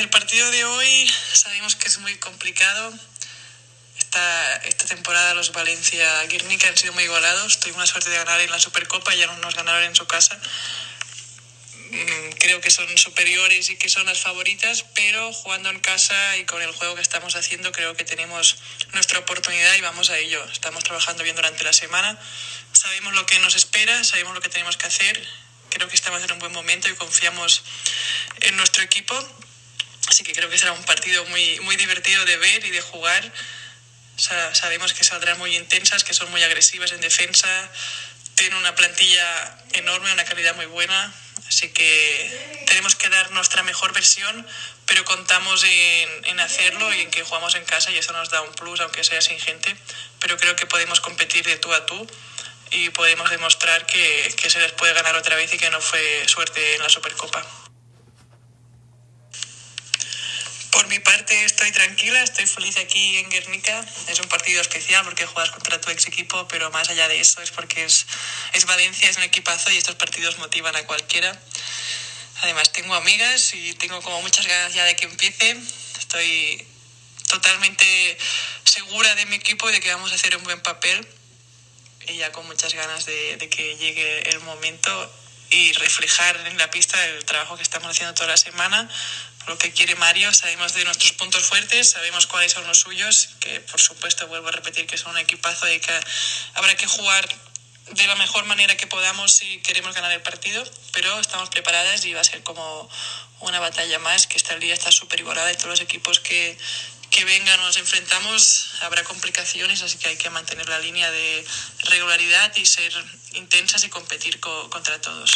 El partido de hoy sabemos que es muy complicado. Esta temporada los Valencia-Guernica han sido muy igualados. Tuvimos la suerte de ganar en la Supercopa, ya no nos ganaron en su casa. Creo que son superiores y que son las favoritas, pero jugando en casa y con el juego que estamos haciendo creo que tenemos nuestra oportunidad y vamos a ello. Estamos trabajando bien durante la semana, sabemos lo que nos espera, sabemos lo que tenemos que hacer. Creo que estamos en un buen momento y confiamos en nuestro equipo. Así que creo que será un partido muy, muy divertido de ver y de jugar. Sabemos que saldrán muy intensas, que son muy agresivas en defensa. Tienen una plantilla enorme, una calidad muy buena. Así que tenemos que dar nuestra mejor versión, pero contamos en hacerlo y en que jugamos en casa y eso nos da un plus, aunque sea sin gente. Pero creo que podemos competir de tú a tú y podemos demostrar que se les puede ganar otra vez y que no fue suerte en la Supercopa. Por mi parte estoy tranquila, estoy feliz aquí en Guernica. Es un partido especial porque juegas contra tu ex equipo, pero más allá de eso es porque es Valencia, es un equipazo y estos partidos motivan a cualquiera. Además tengo amigas y tengo como muchas ganas ya de que empiece. Estoy totalmente segura de mi equipo y de que vamos a hacer un buen papel y ya con muchas ganas de que llegue el momento y reflejar en la pista el trabajo que estamos haciendo toda la semana, lo que quiere Mario. Sabemos de nuestros puntos fuertes, sabemos cuáles son los suyos, que por supuesto vuelvo a repetir que son un equipazo y que habrá que jugar de la mejor manera que podamos si queremos ganar el partido, pero estamos preparadas y va a ser como una batalla más, que esta liga está súper igualada y todos los equipos que vengan o nos enfrentamos habrá complicaciones, así que hay que mantener la línea de regularidad y ser intensas y competir contra todos.